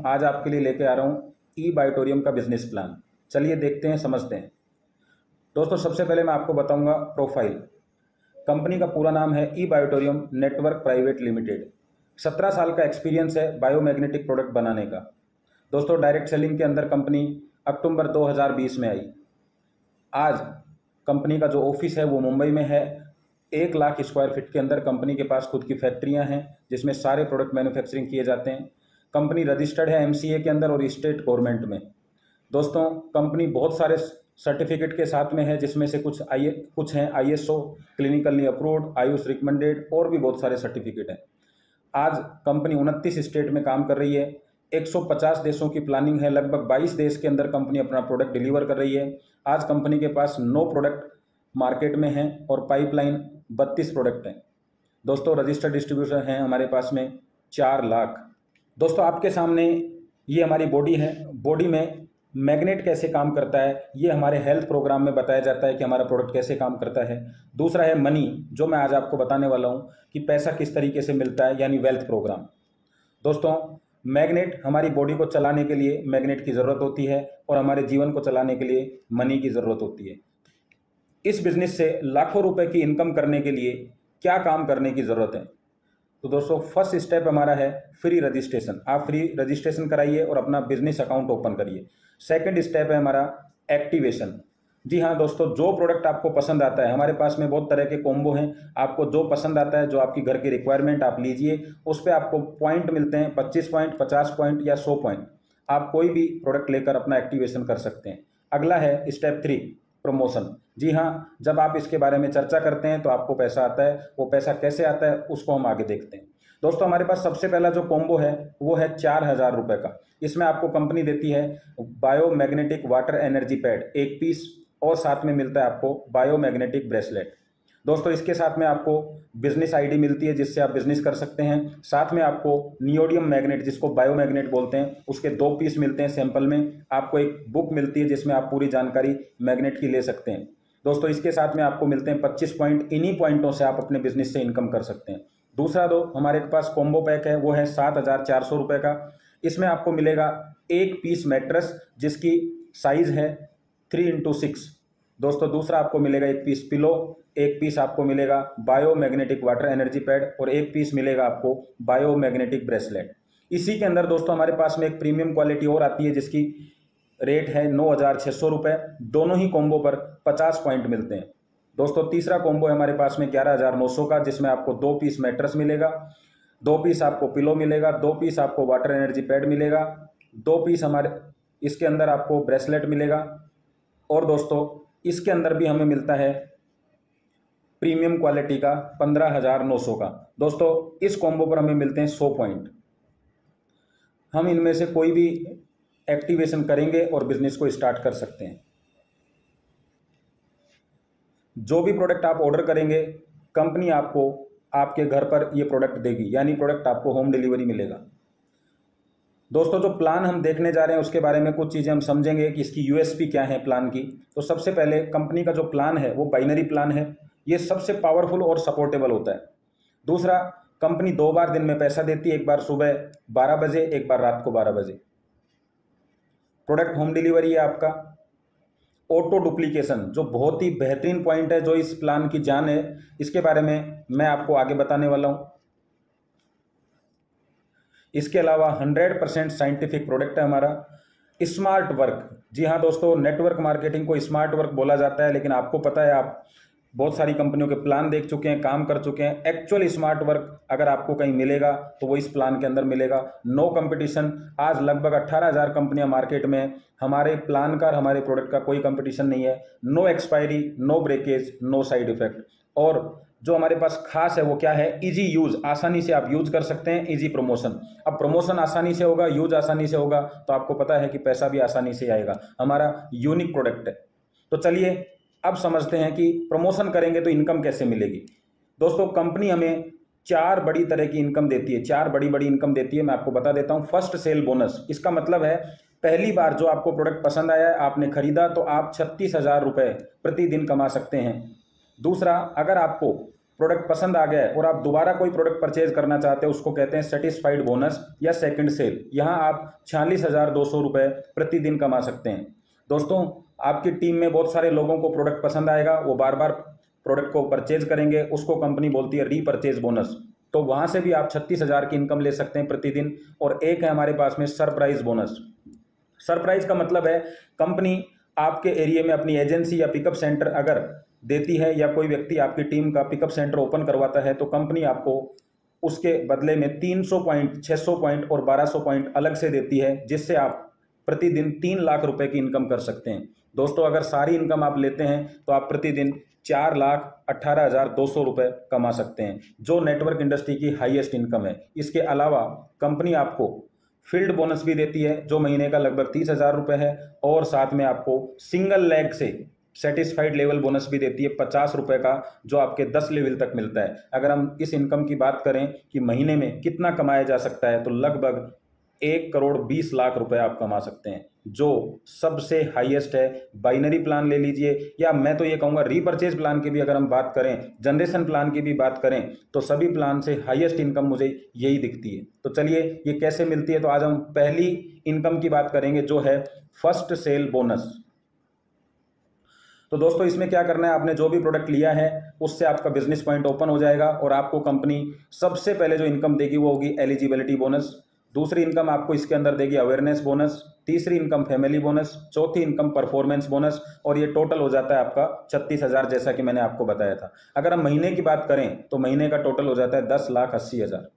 आज आपके लिए लेके आ रहा हूँ ई बायोटोरियम का बिजनेस प्लान। चलिए देखते हैं, समझते हैं। दोस्तों सबसे पहले मैं आपको बताऊंगा प्रोफाइल। कंपनी का पूरा नाम है ई बायोटोरियम नेटवर्क प्राइवेट लिमिटेड। 17 साल का एक्सपीरियंस है बायोमैग्नेटिक प्रोडक्ट बनाने का। दोस्तों डायरेक्ट सेलिंग के अंदर कंपनी अक्टूबर 2020 में आई। आज कंपनी का जो ऑफिस है वो मुंबई में है। 1 लाख स्क्वायर फीट के अंदर कंपनी के पास खुद की फैक्ट्रियां हैं जिसमें सारे प्रोडक्ट मैन्युफैक्चरिंग किए जाते हैं। कंपनी रजिस्टर्ड है एमसीए के अंदर और स्टेट गवर्नमेंट में। दोस्तों कंपनी बहुत सारे सर्टिफिकेट के साथ में है जिसमें से कुछ हैं ISO, clinically approved, Ayush recommended और भी बहुत सारे सर्टिफिकेट हैं। आज कंपनी 29 स्टेट में काम कर रही है। 150 देशों की प्लानिंग है। लगभग 22 देश के अंदर कंपनी अपना प्रोडक्ट डिलीवर कर रही है। आज कंपनी के पास 9 प्रोडक्ट मार्केट में हैं और पाइपलाइन 32 प्रोडक्ट हैं। दोस्तों रजिस्टर्ड डिस्ट्रीब्यूटर हैं हमारे पास में 4 लाख। दोस्तों आपके सामने ये हमारी बॉडी है। बॉडी में मैग्नेट कैसे काम करता है ये हमारे हेल्थ प्रोग्राम में बताया जाता है कि हमारा प्रोडक्ट कैसे काम करता है। दूसरा है मनी, जो मैं आज आपको बताने वाला हूँ कि पैसा किस तरीके से मिलता है, यानी वेल्थ प्रोग्राम। दोस्तों मैग्नेट हमारी बॉडी को चलाने के लिए मैग्नेट की ज़रूरत होती है और हमारे जीवन को चलाने के लिए मनी की ज़रूरत होती है। इस बिज़नेस से लाखों रुपए की इनकम करने के लिए क्या काम करने की ज़रूरत है? तो दोस्तों फर्स्ट स्टेप हमारा है फ्री रजिस्ट्रेशन। आप फ्री रजिस्ट्रेशन कराइए और अपना बिजनेस अकाउंट ओपन करिए। सेकंड स्टेप है हमारा एक्टिवेशन। जी हाँ दोस्तों, जो प्रोडक्ट आपको पसंद आता है, हमारे पास में बहुत तरह के कॉम्बो हैं। आपको जो पसंद आता है, जो आपकी घर की रिक्वायरमेंट, आप लीजिए। उस पर आपको पॉइंट मिलते हैं 25 पॉइंट, 50 पॉइंट या 100 पॉइंट। आप कोई भी प्रोडक्ट लेकर अपना एक्टिवेशन कर सकते हैं। अगला है स्टेप 3 प्रमोशन। जी हाँ, जब आप इसके बारे में चर्चा करते हैं तो आपको पैसा आता है। वो पैसा कैसे आता है उसको हम आगे देखते हैं। दोस्तों हमारे पास सबसे पहला जो कॉम्बो है वो है 4000 रुपये का। इसमें आपको कंपनी देती है biomagnetic water energy pad 1 piece और साथ में मिलता है आपको बायोमैग्नेटिक ब्रेसलेट। दोस्तों इसके साथ में आपको बिजनेस आईडी मिलती है जिससे आप बिजनेस कर सकते हैं। साथ में आपको नियोडियम मैग्नेट, जिसको बायोमैग्नेट बोलते हैं, उसके 2 पीस मिलते हैं सैंपल में। आपको एक बुक मिलती है जिसमें आप पूरी जानकारी मैग्नेट की ले सकते हैं। दोस्तों इसके साथ में आपको मिलते हैं 25 पॉइंट। इन्हीं पॉइंटों से आप अपने बिजनेस से इनकम कर सकते हैं। दूसरा दो हमारे पास कॉम्बो पैक है वो है 7400 रुपये का। इसमें आपको मिलेगा 1 पीस मैट्रेस जिसकी साइज है 3x6। दोस्तों दूसरा आपको मिलेगा 1 पीस पिलो, 1 पीस आपको मिलेगा बायोमैग्नेटिक वाटर एनर्जी पैड और 1 पीस मिलेगा आपको बायोमैग्नेटिक ब्रेसलेट। इसी के अंदर दोस्तों हमारे पास में एक प्रीमियम क्वालिटी और आती है जिसकी रेट है 9600 रुपये। दोनों ही कॉम्बो पर 50 पॉइंट मिलते हैं। दोस्तों तीसरा कॉम्बो है हमारे पास में 11900 का, जिसमें आपको 2 पीस मैट्रेस मिलेगा, 2 पीस आपको पिलो मिलेगा, 2 पीस आपको वाटर एनर्जी पैड मिलेगा, 2 पीस हमारे इसके अंदर आपको ब्रेसलेट मिलेगा। और दोस्तों इसके अंदर भी हमें मिलता है प्रीमियम क्वालिटी का 15900 का। दोस्तों इस कॉम्बो पर हमें मिलते हैं 100 पॉइंट। हम इनमें से कोई भी एक्टिवेशन करेंगे और बिजनेस को स्टार्ट कर सकते हैं। जो भी प्रोडक्ट आप ऑर्डर करेंगे कंपनी आपको आपके घर पर ये प्रोडक्ट देगी, यानी प्रोडक्ट आपको होम डिलीवरी मिलेगा। दोस्तों जो प्लान हम देखने जा रहे हैं उसके बारे में कुछ चीज़ें हम समझेंगे कि इसकी यूएसपी क्या है प्लान की। तो सबसे पहले कंपनी का जो प्लान है वो बाइनरी प्लान है। ये सबसे पावरफुल और सपोर्टेबल होता है। दूसरा, कंपनी 2 बार दिन में पैसा देती है, एक बार सुबह 12 बजे, एक बार रात को 12 बजे। प्रोडक्ट होम डिलीवरी है आपका। ऑटो डुप्लीकेशन जो बहुत ही बेहतरीन पॉइंट है, जो इस प्लान की जान है, इसके बारे में मैं आपको आगे बताने वाला हूं। इसके अलावा 100% साइंटिफिक प्रोडक्ट है हमारा। स्मार्ट वर्क, जी हाँ दोस्तों, नेटवर्क मार्केटिंग को स्मार्ट वर्क बोला जाता है, लेकिन आपको पता है आप बहुत सारी कंपनियों के प्लान देख चुके हैं, काम कर चुके हैं। एक्चुअल स्मार्ट वर्क अगर आपको कहीं मिलेगा तो वो इस प्लान के अंदर मिलेगा। No competition. आज लगभग 18000 कंपनियां मार्केट में हैं। हमारे प्लान का और हमारे प्रोडक्ट का कोई कंपटीशन नहीं है। No expiry, no breakage, no side effect. और जो हमारे पास खास है वो क्या है? इजी यूज, आसानी से आप यूज कर सकते हैं। Easy promotion. अब प्रमोशन आसानी से होगा, यूज आसानी से होगा, तो आपको पता है कि पैसा भी आसानी से आएगा। हमारा यूनिक प्रोडक्ट है। तो चलिए अब समझते हैं कि प्रमोशन करेंगे तो इनकम कैसे मिलेगी। दोस्तों कंपनी हमें 4 बड़ी तरह की इनकम देती है, 4 बड़ी इनकम देती है। मैं आपको बता देता हूं। First, cell bonus. इसका मतलब है पहली बार जो आपको प्रोडक्ट पसंद आया है, आपने खरीदा, तो आप 36,000 रुपये प्रतिदिन कमा सकते हैं। दूसरा, अगर आपको प्रोडक्ट पसंद आ गया है और आप दोबारा कोई प्रोडक्ट परचेज करना चाहते हैं, उसको कहते हैं सेटिस्फाइड बोनस या सेकंड सेल। यहाँ आप 46,200 रुपये प्रतिदिन कमा सकते हैं। दोस्तों, आपकी टीम में बहुत सारे लोगों को प्रोडक्ट पसंद आएगा, वो बार बार प्रोडक्ट को परचेज करेंगे, उसको कंपनी बोलती है रीपरचेज बोनस। तो वहाँ से भी आप 36,000 की इनकम ले सकते हैं प्रतिदिन। और एक है हमारे पास में सरप्राइज बोनस। सरप्राइज का मतलब है कंपनी आपके एरिया में अपनी एजेंसी या पिकअप सेंटर अगर देती है या कोई व्यक्ति आपकी टीम का पिकअप सेंटर ओपन करवाता है, तो कंपनी आपको उसके बदले में 300 पॉइंट, 600 पॉइंट और 1200 पॉइंट अलग से देती है, जिससे आप प्रतिदिन 3 लाख रुपए की इनकम कर सकते हैं। दोस्तों, अगर सारी इनकम आप लेते हैं तो आप प्रतिदिन 4,18,200 रुपये कमा सकते हैं, जो नेटवर्क इंडस्ट्री की हाईएस्ट इनकम है। इसके अलावा कंपनी आपको फील्ड बोनस भी देती है, जो महीने का लगभग 30,000 रुपये है, और साथ में आपको सिंगल लेग से सेटिस्फाइड लेवल बोनस भी देती है 50 रुपये का, जो आपके 10 लेवल तक मिलता है। अगर हम इस इनकम की बात करें कि महीने में कितना कमाया जा सकता है, तो लगभग 1,20,00,000 रुपए आप कमा सकते हैं, जो सबसे हाईएस्ट है। बाइनरी प्लान ले लीजिए, या मैं तो ये कहूँगा रीपरचेज प्लान की भी अगर हम बात करें, जनरेशन प्लान की भी बात करें, तो सभी प्लान से हाईएस्ट इनकम मुझे यही दिखती है। तो चलिए, ये कैसे मिलती है, तो आज हम पहली इनकम की बात करेंगे, जो है फर्स्ट सेल बोनस। तो दोस्तों, इसमें क्या करना है, आपने जो भी प्रोडक्ट लिया है उससे आपका बिजनेस पॉइंट ओपन हो जाएगा और आपको कंपनी सबसे पहले जो इनकम देगी वो होगी एलिजिबिलिटी बोनस। दूसरी इनकम आपको इसके अंदर देगी अवेयरनेस बोनस। तीसरी इनकम फैमिली बोनस। चौथी इनकम परफॉर्मेंस बोनस। और ये टोटल हो जाता है आपका 36,000, जैसा कि मैंने आपको बताया था। अगर हम महीने की बात करें तो महीने का टोटल हो जाता है 10,80,000।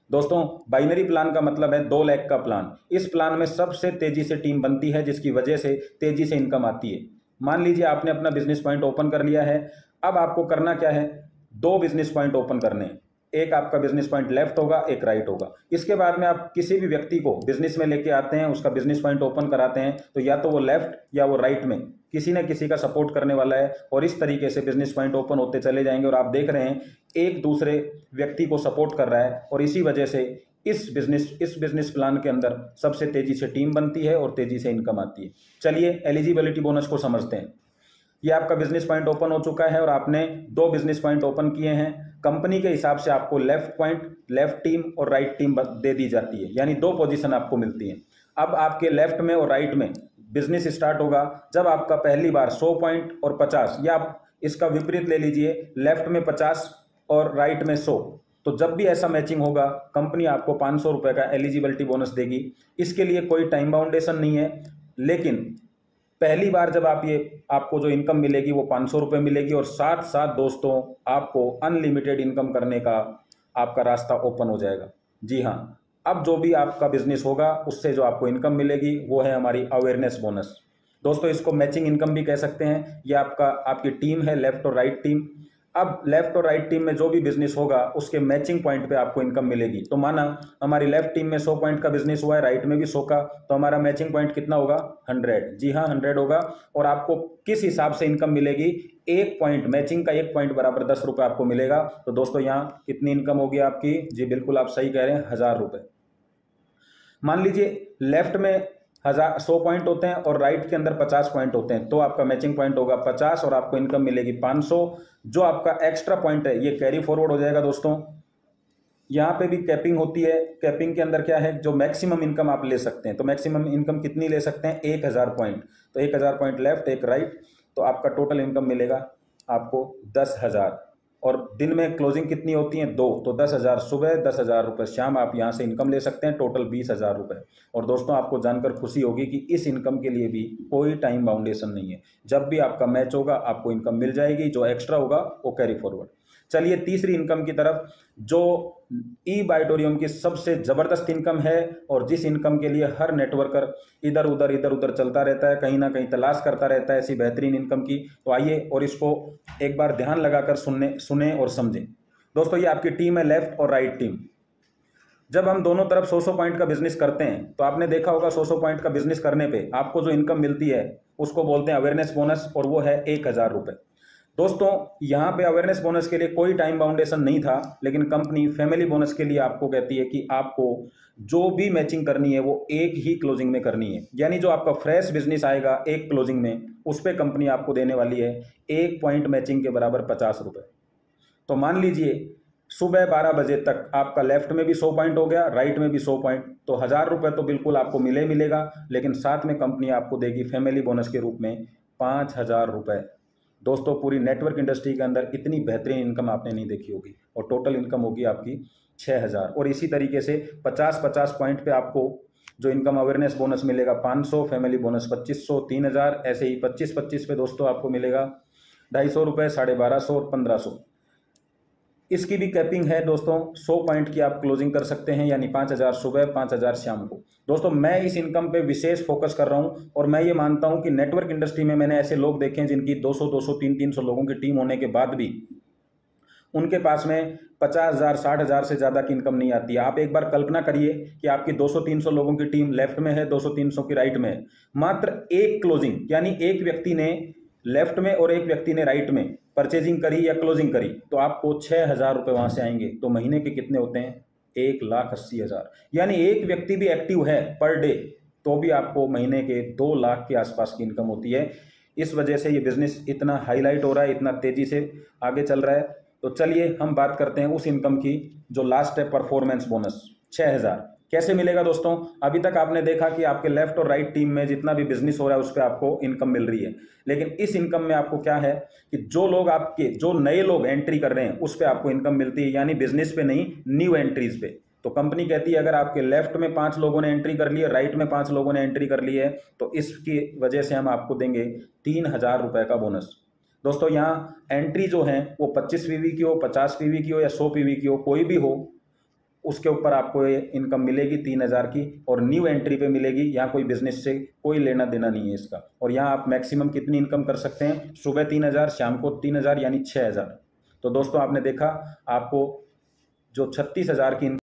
दोस्तों, बाइनरी प्लान का मतलब है 2 लाख का प्लान। इस प्लान में सबसे तेजी से टीम बनती है, जिसकी वजह से तेजी से इनकम आती है। मान लीजिए आपने अपना बिजनेस पॉइंट ओपन कर लिया है। अब आपको करना क्या है, 2 बिजनेस पॉइंट ओपन करने हैं। एक आपका बिजनेस पॉइंट लेफ्ट होगा, एक राइट होगा। इसके बाद में आप किसी भी व्यक्ति को बिजनेस में लेके आते हैं, उसका बिजनेस पॉइंट ओपन कराते हैं, तो या तो वो लेफ्ट या वो राइट में किसी न किसी का सपोर्ट करने वाला है, और इस तरीके से बिजनेस पॉइंट ओपन होते चले जाएंगे। और आप देख रहे हैं एक दूसरे व्यक्ति को सपोर्ट कर रहा है, और इसी वजह से इस बिजनेस प्लान के अंदर सबसे तेजी से टीम बनती है और तेजी से इनकम आती है। चलिए, एलिजिबिलिटी बोनस को समझते हैं। ये आपका बिजनेस पॉइंट ओपन हो चुका है और आपने 2 बिजनेस पॉइंट ओपन किए हैं। कंपनी के हिसाब से आपको लेफ्ट पॉइंट, लेफ्ट टीम और राइट टीम दे दी जाती है, यानी 2 पोजीशन आपको मिलती है। अब आपके लेफ्ट में और राइट में बिजनेस स्टार्ट होगा जब आपका पहली बार 100 पॉइंट और 50, या आप इसका विपरीत ले लीजिए, लेफ्ट में 50 और राइट में 100। तो जब भी ऐसा मैचिंग होगा, कंपनी आपको 500 रुपये का एलिजिबिलिटी बोनस देगी। इसके लिए कोई टाइम बाउंडेशन नहीं है, लेकिन पहली बार जब आपको जो इनकम मिलेगी वो 500 रुपये मिलेगी, और साथ साथ दोस्तों आपको अनलिमिटेड इनकम करने का आपका रास्ता ओपन हो जाएगा। जी हाँ, अब जो भी आपका बिजनेस होगा उससे जो आपको इनकम मिलेगी वो है हमारी अवेयरनेस बोनस। दोस्तों, इसको मैचिंग इनकम भी कह सकते हैं। ये आपकी टीम है, लेफ्ट और राइट टीम। अब लेफ्ट और राइट टीम में जो भी बिजनेस होगा उसके मैचिंग पॉइंट पे आपको इनकम मिलेगी। तो माना हमारी लेफ्ट टीम में 100 पॉइंट का बिजनेस हुआ है, राइट में भी 100 का, तो हमारा मैचिंग पॉइंट कितना होगा, 100। जी हाँ, 100 होगा। और आपको किस हिसाब से इनकम मिलेगी, 1 पॉइंट, मैचिंग का 1 पॉइंट बराबर 10 रुपये आपको मिलेगा। तो दोस्तों, यहाँ कितनी इनकम होगी आपकी, जी बिल्कुल आप सही कह रहे हैं, 1000 रुपये। मान लीजिए लेफ्ट में 100 पॉइंट होते हैं और राइट के अंदर 50 पॉइंट होते हैं, तो आपका मैचिंग पॉइंट होगा 50 और आपको इनकम मिलेगी 500। जो आपका एक्स्ट्रा पॉइंट है ये कैरी फॉरवर्ड हो जाएगा। दोस्तों, यहाँ पे भी कैपिंग होती है। कैपिंग के अंदर क्या है, जो मैक्सिमम इनकम आप ले सकते हैं, तो मैक्सिमम इनकम कितनी ले सकते हैं, 1000 पॉइंट। तो 1000 पॉइंट लेफ्ट, एक राइट, तो आपका टोटल इनकम मिलेगा आपको 10,000। और दिन में क्लोजिंग कितनी होती है, 2, तो 10,000 सुबह, 10,000 रुपये शाम आप यहाँ से इनकम ले सकते हैं, टोटल 20,000 रुपये। और दोस्तों, आपको जानकर खुशी होगी कि इस इनकम के लिए भी कोई टाइम बाउंडेशन नहीं है। जब भी आपका मैच होगा आपको इनकम मिल जाएगी, जो एक्स्ट्रा होगा वो कैरी फॉरवर्ड। चलिए, तीसरी इनकम की तरफ, जो ई बायोटोरियम की सबसे ज़बरदस्त इनकम है, और जिस इनकम के लिए हर नेटवर्कर इधर उधर चलता रहता है, कहीं ना कहीं तलाश करता रहता है ऐसी बेहतरीन इनकम की। तो आइए और इसको एक बार ध्यान लगाकर सुने और समझें। दोस्तों, ये आपकी टीम है, लेफ्ट और राइट टीम। जब हम दोनों तरफ 100 पॉइंट का बिजनेस करते हैं, तो आपने देखा होगा 100 पॉइंट का बिजनेस करने पे आपको जो इनकम मिलती है उसको बोलते हैं अवेयरनेस बोनस, और वो है 1000 रुपये। दोस्तों, यहाँ पे अवेयरनेस बोनस के लिए कोई टाइम बाउंडेशन नहीं था, लेकिन कंपनी फैमिली बोनस के लिए आपको कहती है कि आपको जो भी मैचिंग करनी है वो एक ही क्लोजिंग में करनी है। यानी जो आपका फ्रेश बिजनेस आएगा एक क्लोजिंग में, उस पर कंपनी आपको देने वाली है 1 पॉइंट मैचिंग के बराबर 50 रुपये। तो मान लीजिए सुबह 12 बजे तक आपका लेफ्ट में भी 100 पॉइंट हो गया, राइट में भी 100 पॉइंट, तो 1000 रुपये तो बिल्कुल आपको मिलेगा, लेकिन साथ में कंपनी आपको देगी फैमिली बोनस के रूप में 5000 रुपये। दोस्तों पूरी नेटवर्क इंडस्ट्री के अंदर इतनी बेहतरीन इनकम आपने नहीं देखी होगी, और टोटल इनकम होगी आपकी 6000। और इसी तरीके से 50-50 पॉइंट पे आपको जो इनकम अवेयरनेस बोनस मिलेगा 500, फैमिली बोनस 2500, 3000, ऐसे ही 25-25 पे दोस्तों आपको मिलेगा 250 रुपये, 1250 और 1500। इसकी भी कैपिंग है दोस्तों, 100 पॉइंट की आप क्लोजिंग कर सकते हैं, यानी 5000 सुबह, 5000 शाम को। दोस्तों मैं इस इनकम पे विशेष फोकस कर रहा हूं, और मैं ये मानता हूं कि नेटवर्क इंडस्ट्री में मैंने ऐसे लोग देखे हैं जिनकी 200, 300 लोगों की टीम होने के बाद भी उनके पास में 50,000, 60,000 से ज़्यादा की इनकम नहीं आती है। आप एक बार कल्पना करिए कि आपकी 200-300 लोगों की टीम लेफ्ट में है, 200-300 की राइट में है, मात्र एक क्लोजिंग, यानी एक व्यक्ति ने लेफ्ट में और एक व्यक्ति ने राइट में परचेजिंग करी या क्लोजिंग करी, तो आपको 6,000 रुपये वहाँ से आएंगे। तो महीने के कितने होते हैं? 1,80,000। यानी एक व्यक्ति भी एक्टिव है पर डे तो भी आपको महीने के 2 लाख के आसपास की इनकम होती है। इस वजह से ये बिजनेस इतना हाईलाइट हो रहा है, इतना तेज़ी से आगे चल रहा है। तो चलिए हम बात करते हैं उस इनकम की जो लास्ट है, परफॉर्मेंस बोनस 6000 कैसे मिलेगा। दोस्तों अभी तक आपने देखा कि आपके लेफ्ट और राइट टीम में जितना भी बिजनेस हो रहा है उस पर आपको इनकम मिल रही है, लेकिन इस इनकम में आपको क्या है कि जो लोग आपके, जो नए लोग एंट्री कर रहे हैं उस पर आपको इनकम मिलती है, यानी बिजनेस पे नहीं, न्यू एंट्रीज पे। तो कंपनी कहती है अगर आपके लेफ्ट में 5 लोगों ने एंट्री कर ली है, राइट में 5 लोगों ने एंट्री कर ली है, तो इसकी वजह से हम आपको देंगे 3000 रुपये का बोनस। दोस्तों यहाँ एंट्री जो है वो 25 पीवी की हो, 50 पीवी की हो या 100 पीवी की हो, कोई भी हो, उसके ऊपर आपको ये इनकम मिलेगी 3000 की, और न्यू एंट्री पे मिलेगी। यहाँ कोई बिजनेस से कोई लेना देना नहीं है इसका। और यहाँ आप मैक्सिमम कितनी इनकम कर सकते हैं? सुबह 3000, शाम को 3000, यानी 6000। तो दोस्तों आपने देखा आपको जो 36,000 की